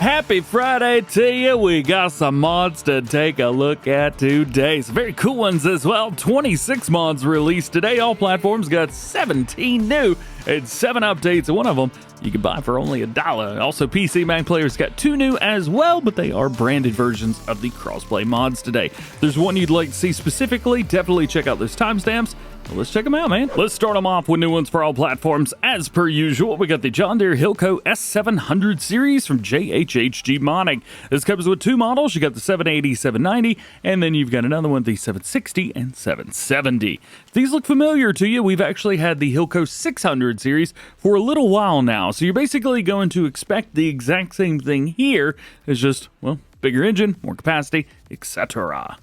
Happy Friday to you. We got some mods to take a look at today. Some very cool ones as well. 26 mods released today. All platforms got 17 new and 7 updates. And one of them you can buy for only $1. Also, PC Mac players got 2 new as well, but they are branded versions of the crossplay mods today. If there's one you'd like to see specifically, definitely check out those timestamps. Well, let's check them out, man. Let's start them off with new ones for all platforms. As per usual, we got the John Deere Hillco S700 series from JHHG Modding. This comes with 2 models. You got the 780, 790, and then you've got another one, the 760 and 770. If these look familiar to you, we've actually had the Hillco 600 series for a little while now. So you're basically going to expect the exact same thing here. It's just, well, bigger engine, more capacity, etc.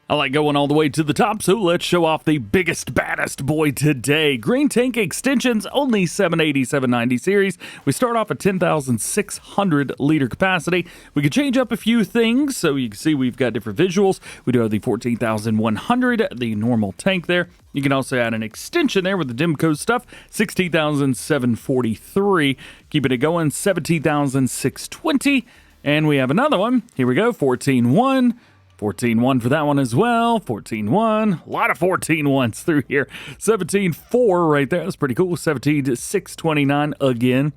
I like going all the way to the top, so let's show off the biggest, baddest boy today. Green tank extensions, only 780, 790 series. We start off at 10,600 liter capacity. We can change up a few things, so you can see we've got different visuals. We do have the 14,100, the normal tank there. You can also add an extension there with the Dimco stuff, 16,743. Keeping it going, 17,620. And we have another one. Here we go, 14.1. 14.1 for that one as well. 14.1. A lot of 14.1s through here. 17.4 right there. That's pretty cool. 17.629 again.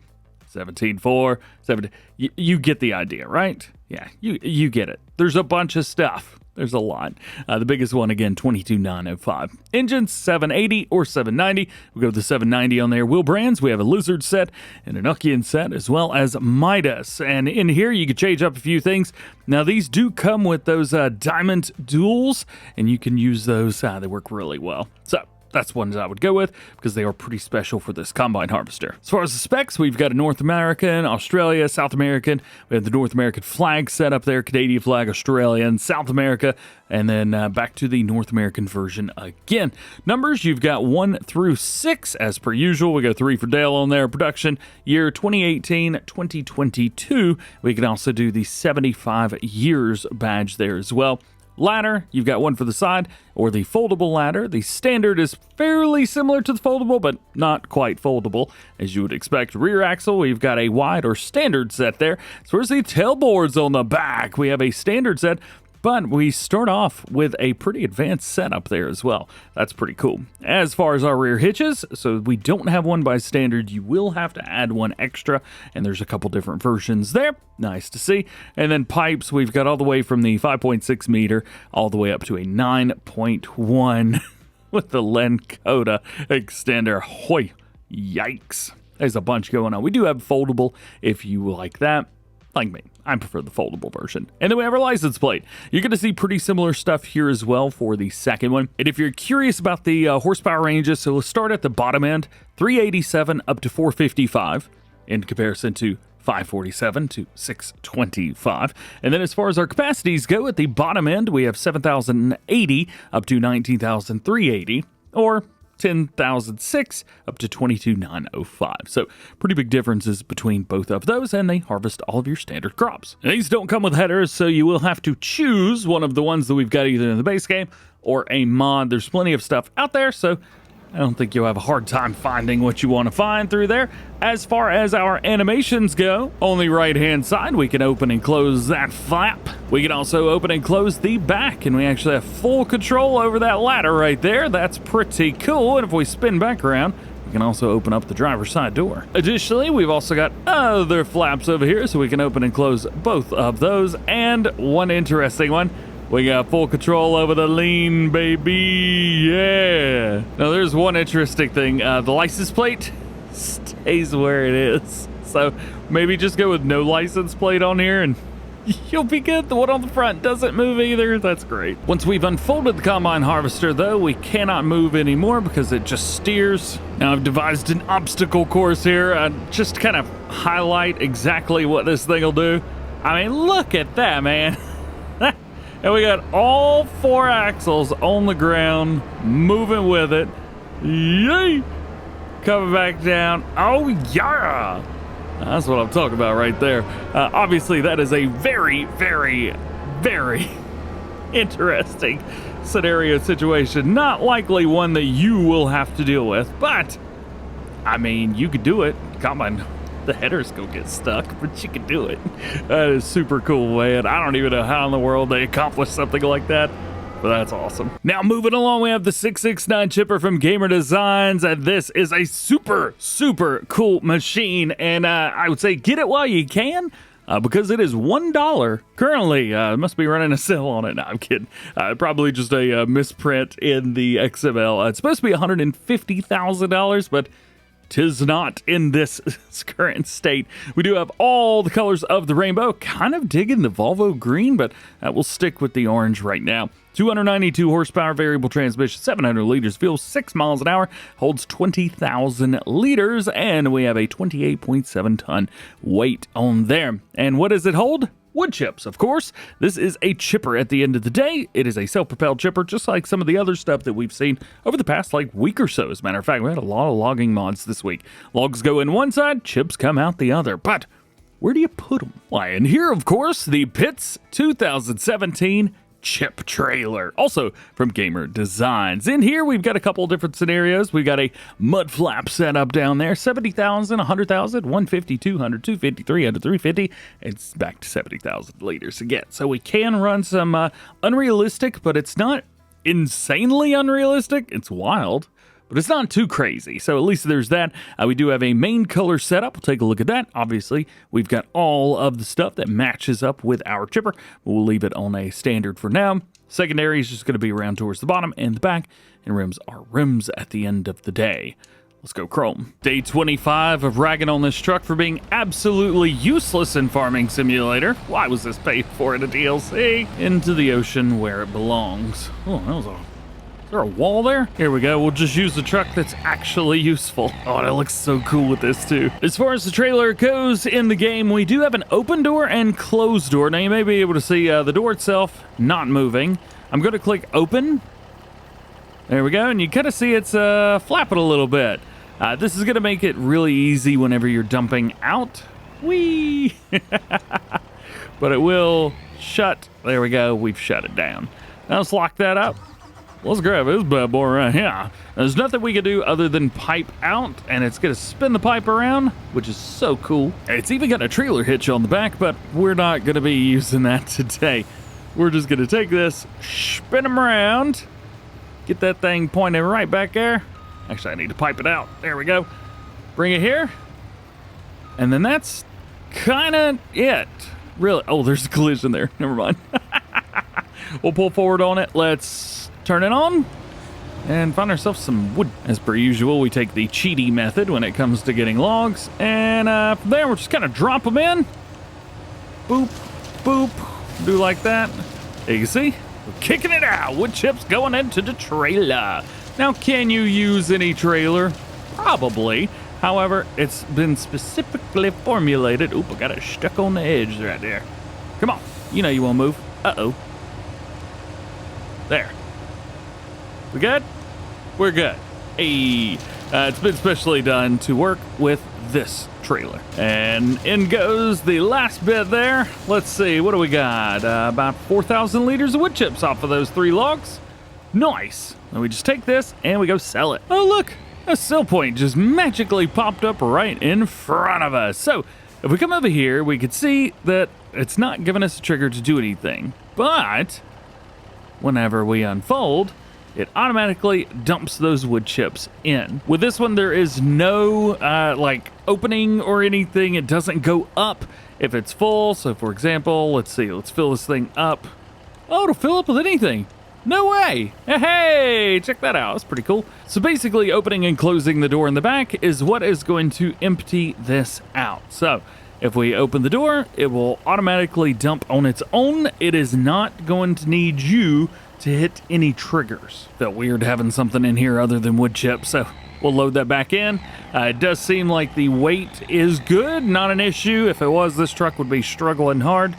17.4. 17. You get the idea, right? Yeah, you get it. There's a bunch of stuff. There's a lot. The biggest one, again, 22,905. Engines, 780 or 790. We go with the 790 on there. Wheel brands, we have a Lizard set and an Ukian set, as well as Midas. And in here, you can change up a few things. Now, these do come with those diamond duals, and you can use those. They work really well. So that's ones I would go with because they are pretty special for this combine harvester. As far as the specs, we've got a North American, Australia, South American. We have the North American flag set up there, Canadian flag, Australian, South America, and then back to the North American version again. Numbers, you've got 1 through 6 as per usual. We got 3 for Dale on there. Production year 2018, 2022. We can also do the 75 years badge there as well. Ladder, you've got 1 for the side or the foldable ladder. The standard is fairly similar to the foldable, but not quite foldable, as you would expect. Rear axle, we've got a wide or standard set there. As far as the tailboards on the back, we have a standard set, but we start off with a pretty advanced setup there as well. That's pretty cool. As far as our rear hitches, so we don't have one by standard. You will have to add one extra, and there's a couple different versions there. Nice to see. And then pipes, we've got all the way from the 5.6 meter all the way up to a 9.1 with the Lencoda extender. Hoy, yikes. There's a bunch going on. We do have foldable if you like that. Like me, I prefer the foldable version. And then we have our license plate. You're going to see pretty similar stuff here as well for the second one. And if you're curious about the horsepower ranges, so let's start at the bottom end, 387 up to 455 in comparison to 547 to 625. And then as far as our capacities go, at the bottom end, we have 7,080 up to 19,380, or 10,006 up to 22,905. So pretty big differences between both of those, and they harvest all of your standard crops. And these don't come with headers, so you will have to choose one of the ones that we've got either in the base game or a mod. There's plenty of stuff out there, so I don't think you'll have a hard time finding what you want to find through there. As far as our animations go, on the right-hand side, we can open and close that flap. We can also open and close the back, and we actually have full control over that ladder right there. That's pretty cool. And if we spin back around, we can also open up the driver's side door. Additionally, we've also got other flaps over here, so we can open and close both of those. And one interesting one, we got full control over the lean, baby. Yeah. Now, there's one interesting thing. The license plate stays where it is. So maybe just go with no license plate on here and you'll be good. The one on the front doesn't move either. That's great. Once we've unfolded the combine harvester, though, we cannot move anymore because it just steers. Now, I've devised an obstacle course here just to kind of highlight exactly what this thing will do. I mean, look at that, man. And we got all 4 axles on the ground, moving with it. Yay! Coming back down. Oh, yeah! That's what I'm talking about right there. Obviously, that is a very, very, very interesting scenario situation. Not likely one that you will have to deal with, but, I mean, you could do it. Combine The header's gonna get stuck, but you can do it. That is super cool, man. I don't even know how in the world they accomplished something like that, but that's awesome. Now moving along, we have the 669 chipper from Gamer Designs, and this is a super, super cool machine, and I would say get it while you can. Because it is $1 currently. Must be running a sale on it. No, I'm kidding. Probably just a misprint in the XML. It's supposed to be $150,000, but 'tis not in this current state. We do have all the colors of the rainbow. Kind of digging the Volvo green, but we'll stick with the orange right now. 292 horsepower, variable transmission, 700 liters fuel, 6 miles an hour, holds 20,000 liters, and we have a 28.7 ton weight on there. And what does it hold? Wood chips, of course. This is a chipper at the end of the day. It is a self-propelled chipper, just like some of the other stuff that we've seen over the past week or so. As a matter of fact, we had a lot of logging mods this week. Logs go in one side, chips come out the other. But where do you put them? Why, in here, of course, the Pitts 2017 chip trailer, also from Gamer Designs. In here, we've got a couple different scenarios. We've got a mud flap setup down there, 70,000, 100,000, 150, 200, 250, 300, 350. It's back to 70,000 liters again. So we can run some unrealistic, but it's not insanely unrealistic. It's wild, but it's not too crazy. So at least there's that. We do have a main color setup. We'll take a look at that. Obviously, we've got all of the stuff that matches up with our chipper. We'll leave it on a standard for now. Secondary is just going to be around towards the bottom and the back, and rims are rims at the end of the day. Let's go Chrome. Day 25 of ragging on this truck for being absolutely useless in Farming Simulator. Why was this paid for in a DLC? Into the ocean where it belongs. Oh, that was Is there a wall there? Here we go. We'll just use the truck that's actually useful. Oh, that looks so cool with this too. As far as the trailer goes in the game, we do have an open door and closed door. Now you may be able to see the door itself not moving. I'm going to click open. There we go. And you kind of see it's flapping a little bit. This is going to make it really easy whenever you're dumping out. Whee! But it will shut. There we go. We've shut it down. Now let's lock that up. Let's grab this bad boy right here. There's nothing we can do other than pipe out, and it's going to spin the pipe around, which is so cool. It's even got a trailer hitch on the back, but we're not going to be using that today. We're just going to take this, spin them around, get that thing pointed right back there. Actually, I need to pipe it out. There we go. Bring it here. And then that's kind of it. Really? Oh, there's a collision there. Never mind. We'll pull forward on it. Let's turn it on and find ourselves some wood. As per usual, we take the cheaty method when it comes to getting logs. And from there, we'll just kind of drop them in. Boop, boop. Do like that. You can see, we're kicking it out. Wood chips going into the trailer. Now, can you use any trailer? Probably. However, it's been specifically formulated. Oop, I got it stuck on the edge right there. Come on. You know you won't move. Uh-oh. There. We good? We're good. Hey. It's been specially done to work with this trailer. And in goes the last bit there. Let's see. What do we got? About 4,000 liters of wood chips off of those 3 logs. Nice. And we just take this and we go sell it. Oh, look, a sell point just magically popped up right in front of us. So if we come over here, we could see that it's not giving us a trigger to do anything. But whenever we unfold, it automatically dumps those wood chips in. With this one, there is no like opening or anything. It doesn't go up if it's full. So for example, let's see, let's fill this thing up. Oh, it'll fill up with anything. No way! Hey, check that out. That's pretty cool. So basically, opening and closing the door in the back is what is going to empty this out. So if we open the door, it will automatically dump on its own. It is not going to need you to hit any triggers. Felt weird having something in here other than wood chips, so we'll load that back in. It does seem like the weight is good, not an issue. If it was, this truck would be struggling hard.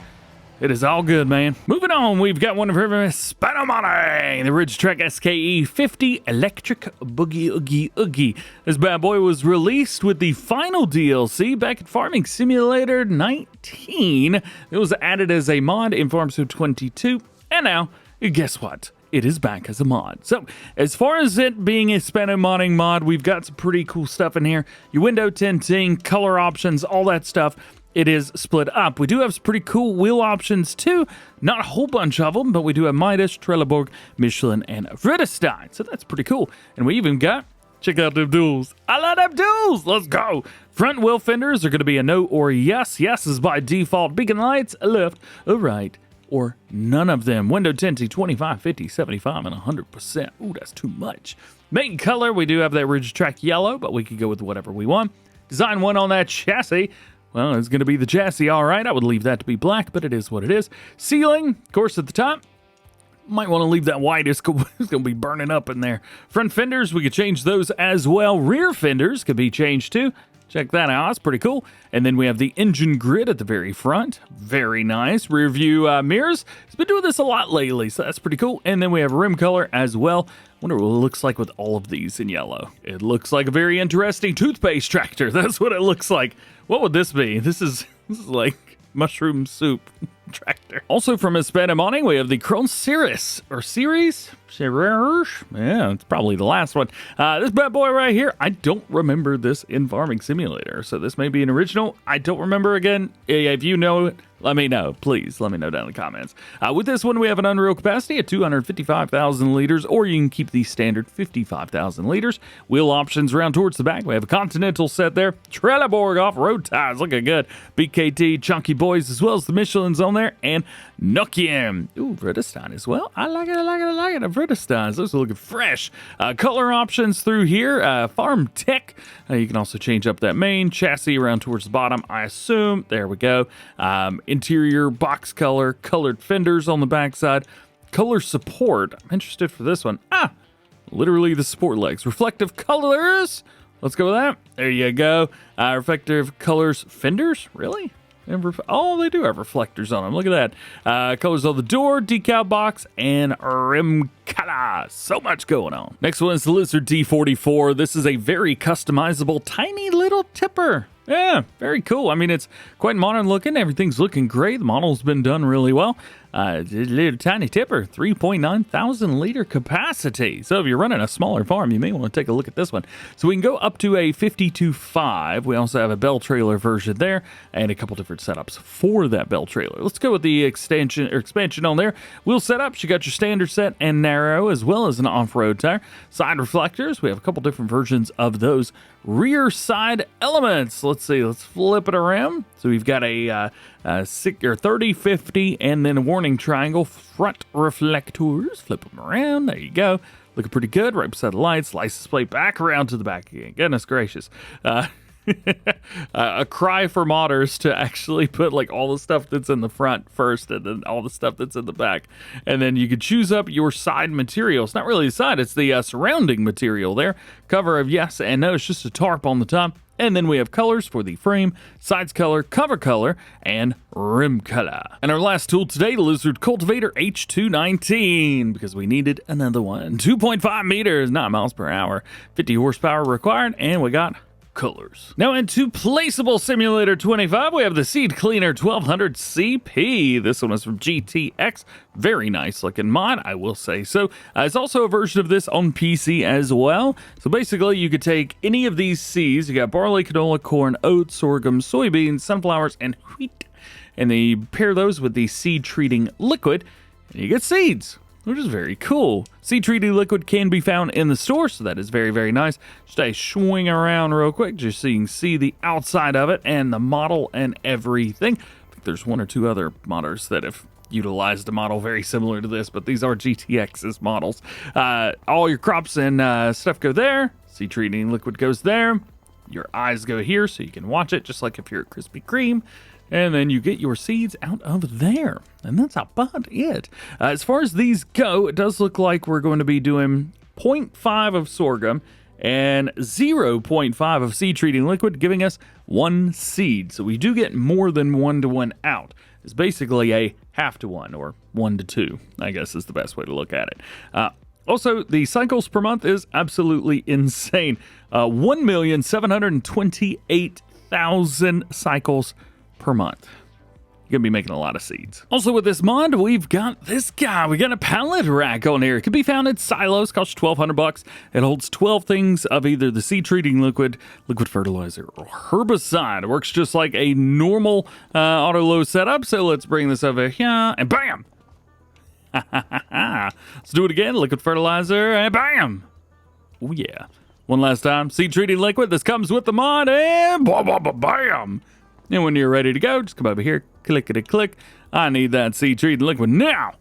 It is all good, man. Moving on, we've got one of her spend money, the Rigitrac SKE 50 Electric Boogie Oogie Oogie. This bad boy was released with the final DLC back in Farming Simulator 19. It was added as a mod in Farm Sim 22, and now, guess what? it is back as a mod. So as far as it being a spano modding mod, we've got some pretty cool stuff in here. Your window tinting, color options, all that stuff. It is split up. We do have some pretty cool wheel options too. Not a whole bunch of them, but we do have Midas, Trelleborg, Michelin, and Vredestein. So that's pretty cool. And we even got, check out them duals. I love them duals. Let's go. Front wheel fenders are going to be a no or a yes. Yes is by default. Beacon lights, a left, a right, or none of them. Window tinting, 25, 50, 75, and 100%. Ooh, that's too much. Main color, we do have that Rigitrac yellow, but we could go with whatever we want. Design one on that chassis. Well, it's going to be the chassis, all right. I would leave that to be black, but it is what it is. Ceiling, of course, at the top. Might want to leave that white. It's going to be burning up in there. Front fenders, we could change those as well. Rear fenders could be changed too. Check that out. That's pretty cool. And then we have the engine grid at the very front. Very nice. Rear view mirrors. It's been doing this a lot lately, so that's pretty cool. And then we have rim color as well. Wonder what it looks like with all of these in yellow. It looks like a very interesting toothpaste tractor. That's what it looks like. What would this be? This is like mushroom soup tractor. Also from Hispanic Modding, we have the Krone Ceres, or Ceres? Yeah, it's probably the last one. This bad boy right here, I don't remember this in Farming Simulator, so this may be an original. I don't remember again. If you know it, let me know. Please let me know down in the comments. With this one, we have an unreal capacity of 255,000 liters, or you can keep the standard 55,000 liters. Wheel options around towards the back. We have a Continental set there. Trelleborg off-road tires, looking good. BKT, Chunky Boys, as well as the Michelin's on there, and Nokian. Ooh, Vredestein as well. I like it. The Vredesteins, those are looking fresh. Color options through here. Farm Tech. You can also change up that main chassis around towards the bottom, I assume. There we go. Interior box color, colored fenders on the backside. Color support. I'm interested for this one. Literally the support legs. Reflective colors. Let's go with that. There you go. Reflective colors fenders. Really? Oh, they do have reflectors on them. Look at that. Colors on the door, decal box, and rim color. So much going on. Next one is the Lizard D44. This is a very customizable, tiny little tipper. Yeah, very cool. I mean, it's quite modern looking. Everything's looking great. The model's been done really well. Little tiny tipper, 3.9 thousand liter capacity. So if you're running a smaller farm, you may want to take a look at this one. So we can go up to a 52.5. We also have a Bale trailer version there and a couple different setups for that Bale trailer. Let's go with the expansion on there. Wheel setups, you got your standard set and narrow, as well as an off-road tire. Side reflectors, we have a couple different versions of those. Rear side elements. Let's see, let's flip it around. So we've got a 30, 50, and then a warning triangle front reflectors. Flip them around. There you go. Looking pretty good. Right beside the lights. License plate back around to the back again. Goodness gracious. A cry for modders to actually put like all the stuff that's in the front first and then all the stuff that's in the back. And then you could choose up your side material. It's not really the side, it's the surrounding material there. Cover of yes and no. It's just a tarp on the top. And then we have colors for the frame, sides color, cover color, and rim color. And our last tool today, the Lizard Cultivator H219, because we needed another one. 2.5 meters, 9 miles per hour, 50 horsepower required, and we got colors. Now into Placeable Simulator 25, we have the Seed Cleaner 1200 CP. This one is from GTX. Very nice looking mod, I will say. So there's also a version of this on PC as well. So basically you could take any of these seeds. You got barley, canola, corn, oats, sorghum, soybeans, sunflowers, and wheat. And then you pair those with the seed treating liquid and you get seeds, which is very cool. Seed treating liquid can be found in the store, so that is very, very nice. Just a swing around real quick, just so you can see the outside of it and the model and everything. I think there's one or two other modders that have utilized a model very similar to this, but these are GTX's models. All your crops and stuff go there. Seed treating liquid goes there. Your eyes go here, so you can watch it, just like if you're at Krispy Kreme. And then you get your seeds out of there. And that's about it. As far as these go, it does look like we're going to be doing 0.5 of sorghum and 0.5 of seed treating liquid, giving us 1 seed. So we do get more than 1-to-1 out. It's basically a 1/2-to-1 or 1-to-2, I guess is the best way to look at it. Also, the cycles per month is absolutely insane. 1,728,000 cycles per month. You're gonna be making a lot of seeds. Also with this mod, we've got this guy. We got a pallet rack on here. It can be found in silos, costs $1,200. It holds 12 things of either the seed treating liquid, liquid fertilizer, or herbicide. It works just like a normal auto load setup. So let's bring this over here, and bam! Let's do it again. Liquid fertilizer, and bam! Oh yeah. One last time. Seed treating liquid. This comes with the mod, and bam! And when you're ready to go, just come over here, clickety-click. I need that seed treating liquid now.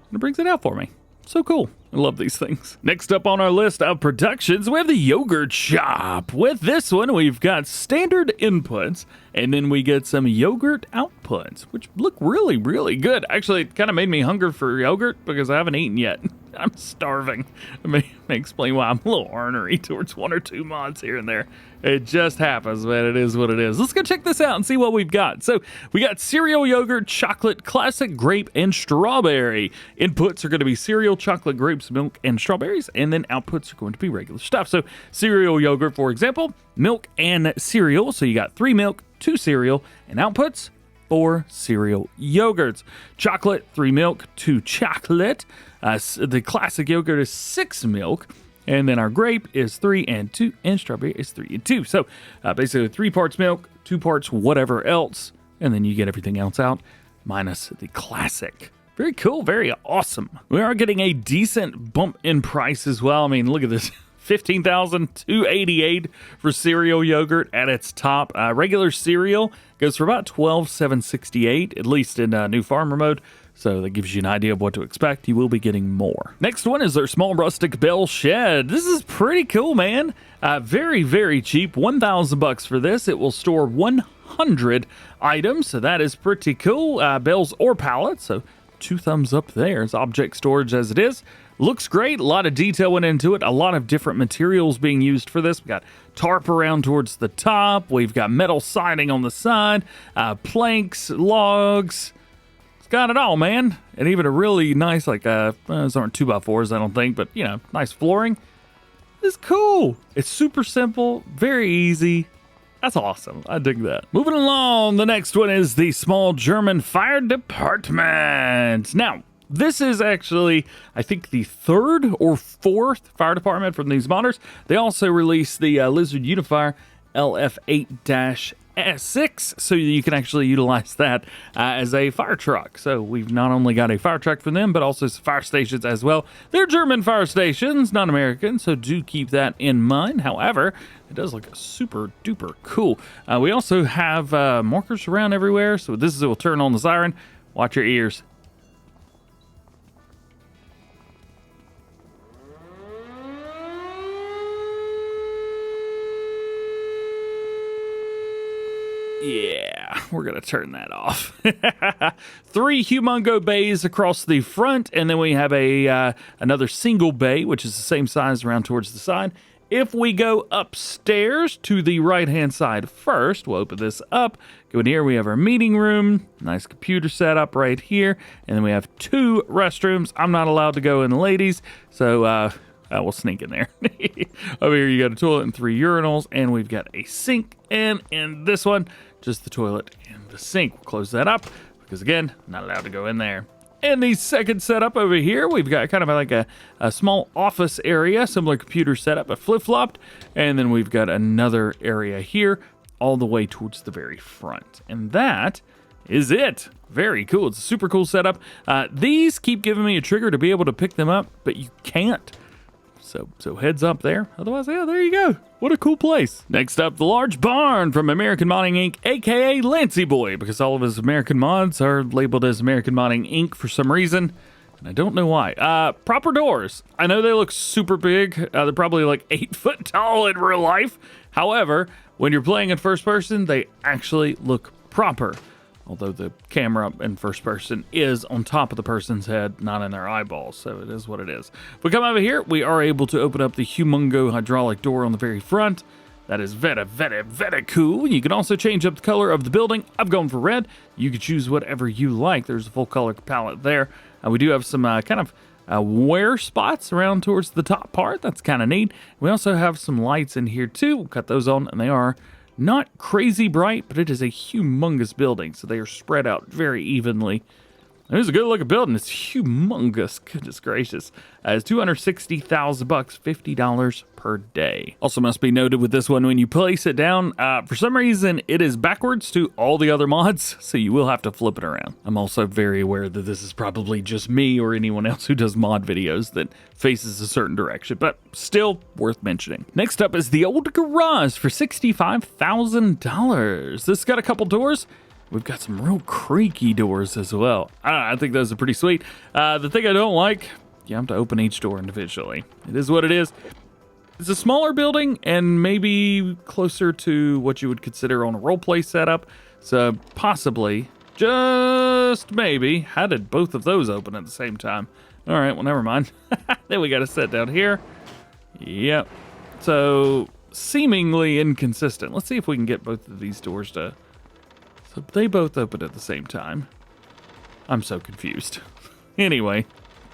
And it brings it out for me. So cool. I love these things. Next up on our list of productions, we have the yogurt shop. With this one, we've got standard inputs, and then we get some yogurt outputs, which look really, really good. Actually, it kind of made me hungry for yogurt because I haven't eaten yet. I'm starving. It may explain why I'm a little ornery towards one or two mods here and there. It just happens, man. It is what it is. Let's go check this out and see what we've got. So we got cereal yogurt, chocolate, classic, grape, and strawberry. Inputs are going to be cereal, chocolate, grapes, milk, and strawberries, and then outputs are going to be regular stuff. So cereal yogurt, for example, milk and cereal. So you got 3 milk, 2 cereal, and outputs 4 cereal yogurts. Chocolate, 3 milk, 2 chocolate. The classic yogurt is 6 milk. And then our grape is 3 and 2, and strawberry is 3 and 2. So basically 3 parts milk, 2 parts whatever else, and then you get everything else out, minus the classic. Very cool, very awesome. We are getting a decent bump in price as well. I mean, look at this. $15,288 for cereal yogurt at its top. Regular cereal goes for about $12,768, at least in new farmer mode. So that gives you an idea of what to expect. You will be getting more. Next one is their small rustic Bale shed. This is pretty cool, man. Very, very cheap. $1,000 for this. It will store 100 items, so that is pretty cool. Bales or pallets, so 2 thumbs up there. It's object storage as it is. Looks great. A lot of detail went into it. A lot of different materials being used for this. We got tarp around towards the top. We've got metal siding on the side, planks, logs. Got it all, man. And even a really nice, like, those aren't 2x4s, I don't think, but, you know, nice flooring. It's cool. It's super simple, very easy. That's awesome. I dig that. Moving along, the next one is the small German fire department. Now, this is actually, I think, the 3rd or 4th fire department from these modders. They also released the Lizard Unifier LF8-6, so you can actually utilize that as a fire truck. So we've not only got a fire truck for them, but also some fire stations as well. They're German fire stations, not American, so do keep that in mind. However, it does look super duper cool. We also have markers around everywhere, so this is, it will turn on the siren. Watch your ears. Yeah, we're going to turn that off. 3 humongo bays across the front, and then we have a another single bay, which is the same size around towards the side. If we go upstairs to the right-hand side first, we'll open this up. Go in here, we have our meeting room, nice computer setup right here, and then we have 2 restrooms. I'm not allowed to go in the ladies, so we'll sneak in there. Over here, you got a toilet and 3 urinals, and we've got a sink, and in this one, just the toilet and the sink. We'll close that up because, again, not allowed to go in there. And the second setup over here, we've got kind of like a small office area, similar computer setup, but flip-flopped. And then we've got another area here all the way towards the very front. And that is it. Very cool. It's a super cool setup. These keep giving me a trigger to be able to pick them up, but you can't. So heads up there. Otherwise, yeah, there you go. What a cool place. Next up, the large barn from American Modding Inc., aka Lancey Boy, because all of his American mods are labeled as American Modding Inc. for some reason, and I don't know why. Proper doors. I know they look super big. They're probably like 8 foot tall in real life. However, when you're playing in first person, they actually look proper. Although the camera in first person is on top of the person's head, not in their eyeballs, so it is what it is. If we come over here, we are able to open up the humongo hydraulic door on the very front. That is very, very, very cool. You can also change up the color of the building. I've gone for red. You can choose whatever you like. There's a full color palette there. We do have some kind of wear spots around towards the top part. That's kind of neat. We also have some lights in here too. We'll cut those on, and they are Not crazy bright, but it is a humongous building, so they are spread out very evenly. It is a good looking building. It's humongous. Goodness gracious. It's $260,000, $50 per day. Also must be noted with this one, when you place it down, for some reason it is backwards to all the other mods, so you will have to flip it around. I'm also very aware that this is probably just me or anyone else who does mod videos that faces a certain direction, but still worth mentioning. Next up is the old garage for $65,000. This got a couple doors. We've got some real creaky doors as well. I think those are pretty sweet. The thing I don't like, you have to open each door individually. It is what it is. It's a smaller building and maybe closer to what you would consider on a roleplay setup. So possibly, just maybe, how did both of those open at the same time? All right, well, never mind. Then we got to set down here. Yep. So seemingly inconsistent. Let's see if we can get both of these doors to... So they both open at the same time. I'm so confused. Anyway,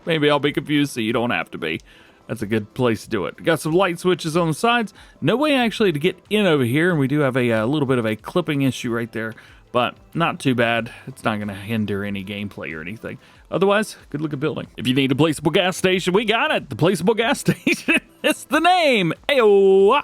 maybe I'll be confused so you don't have to be. That's a good place to do it. Got some light switches on the sides. No way actually to get in over here, and we do have a little bit of a clipping issue right there, but not too bad. It's not going to hinder any gameplay or anything. Otherwise, good looking building. If you need a placeable gas station, we got it. The Placeable Gas Station. It's the name. Ayo.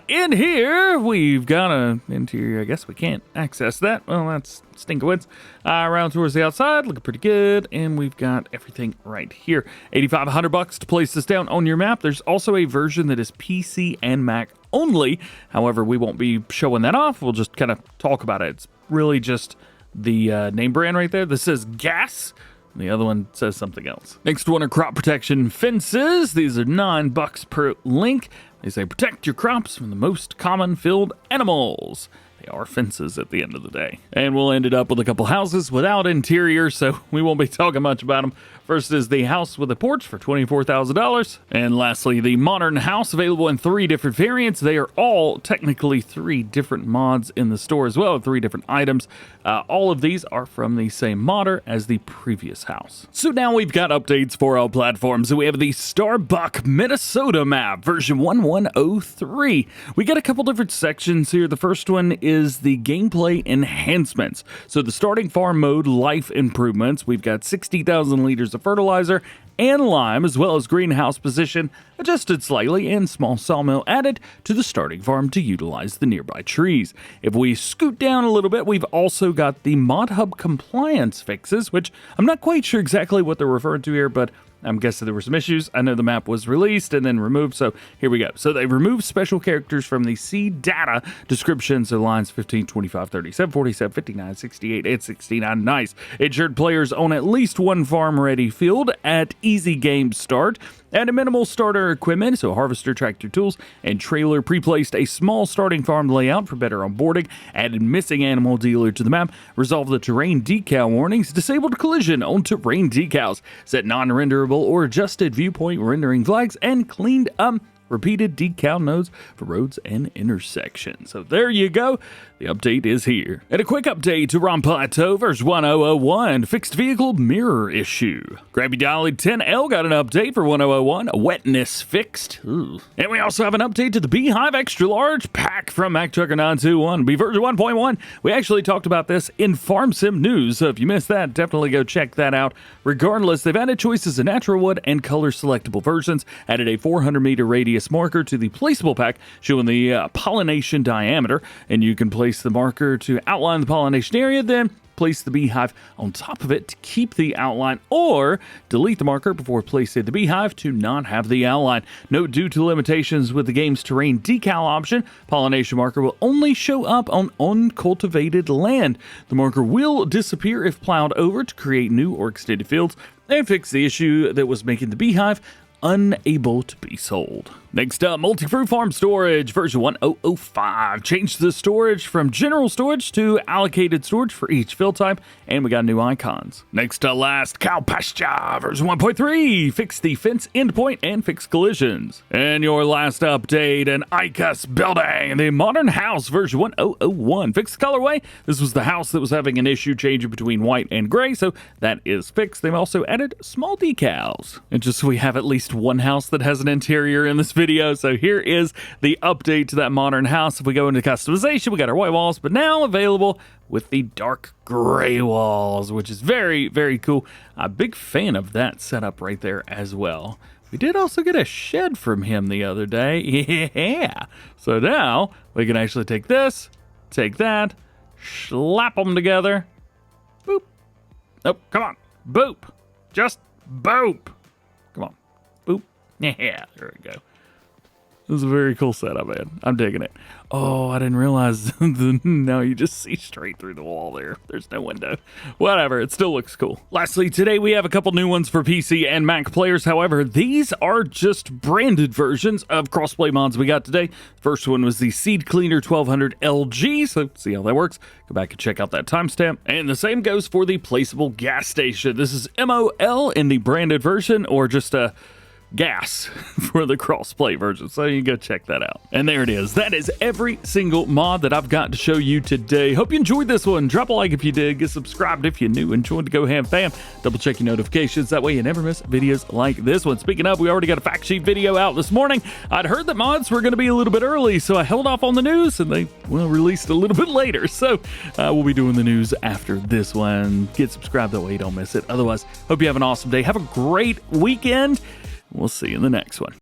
In here, we've got an interior. I guess we can't access that. Well, that's stinkawitz. Around towards the outside, looking pretty good. And we've got everything right here. $8,500 to place this down on your map. There's also a version that is PC and Mac only. However, we won't be showing that off. We'll just kind of talk about it. It's really just the name brand right there. This says gas. The other one says something else. Next one are crop protection fences. These are $9 per link. They say protect your crops from the most common field animals. They are fences at the end of the day. And we'll end it up with a couple houses without interior, so we won't be talking much about them. First is the house with a porch for $24,000. And lastly, the modern house, available in 3 different variants. They are all technically 3 different mods in the store as well, 3 different items. All of these are from the same modder as the previous house. So now we've got updates for our platforms. So we have the Starbuck Minnesota map, version 1103. We got a couple different sections here. The first one is the gameplay enhancements. So the starting farm mode, life improvements. We've got 60,000 liters of fertilizer and lime, as well as greenhouse position adjusted slightly and small sawmill added to the starting farm to utilize the nearby trees. If we scoot down a little bit, we've also got the Mod Hub compliance fixes, which I'm not quite sure exactly what they're referring to here, but I'm guessing there were some issues. I know the map was released and then removed, so here we go. So they removed special characters from the C data description, so lines 15, 25, 37, 47, 59, 68, and 69. Nice. Ensured players own at least one farm-ready field at easy game start. Added minimal starter equipment, so harvester, tractor tools, and trailer. Pre-placed a small starting farm layout for better onboarding. Added missing animal dealer to the map. Resolved the terrain decal warnings. Disabled collision on terrain decals. Set non-renderable or adjusted viewpoint rendering flags. And cleaned up repeated decal nodes for roads and intersections. So there you go. The update is here. And a quick update to Rhönplateu version 1001, fixed vehicle mirror issue. Krampe Dolly 10L got an update for 1001, wetness fixed. Ooh. And we also have an update to the Beehive Xtra-Large pack from MacTrucker921, be version 1.1. We actually talked about this in Farm Sim News, so if you missed that, definitely go check that out. Regardless, they've added choices of natural wood and color selectable versions, added a 400-meter radius marker to the placeable pack, showing the pollination diameter, and you can place the marker to outline the pollination area, then place the beehive on top of it to keep the outline, or delete the marker before placing the beehive to not have the outline. Note, due to limitations with the game's terrain decal option, pollination marker will only show up on uncultivated land. The marker will disappear if plowed over to create new or extended fields, and fix the issue that was making the beehive unable to be sold. Next up, multi-fruit farm storage version 1005. Changed the storage from general storage to allocated storage for each field type, and we got new icons. Next to last, cow pasture version 1.3. Fixed the fence endpoint and fixed collisions. And your last update, an ICUS building, the modern house version 1001. Fixed the colorway. This was the house that was having an issue changing between white and gray, so that is fixed. They've also added small decals. And just so we have at least one house that has an interior in this video, video. So here is the update to that modern house. If we go into customization, we got our white walls, but now available with the dark gray walls, which is very, very cool. A big fan of that setup right there as well. We did also get a shed from him the other day. Yeah. So now we can actually take this, take that, slap them together. Boop. Oh, come on. Boop. Just boop. Come on. Boop. Yeah, there we go. This is a very cool setup, man. I'm digging it. Oh, I didn't realize. No, you just see straight through the wall there. There's no window. Whatever, it still looks cool. Lastly, today we have a couple new ones for PC and Mac players. However, these are just branded versions of crossplay mods we got today. First one was the Seed Cleaner 1200 LG, so see how that works. Go back and check out that timestamp. And the same goes for the Placeable Gas Station. This is MOL in the branded version, or just a gas for the crossplay version, so you go check that out. And there it is. That is every single mod that I've got to show you today. Hope you enjoyed this one. Drop a like if you did, get subscribed if you're new, and join the DjGoHam fam. Double check your notifications, that way you never miss videos like this one. Speaking of, we already got a fact sheet video out this morning. I'd heard that mods were going to be a little bit early, so I held off on the news, and they, well, released a little bit later. So we'll be doing the news after this one. Get subscribed, that way you don't miss it. Otherwise, hope you have an awesome day. Have a great weekend. We'll see you in the next one.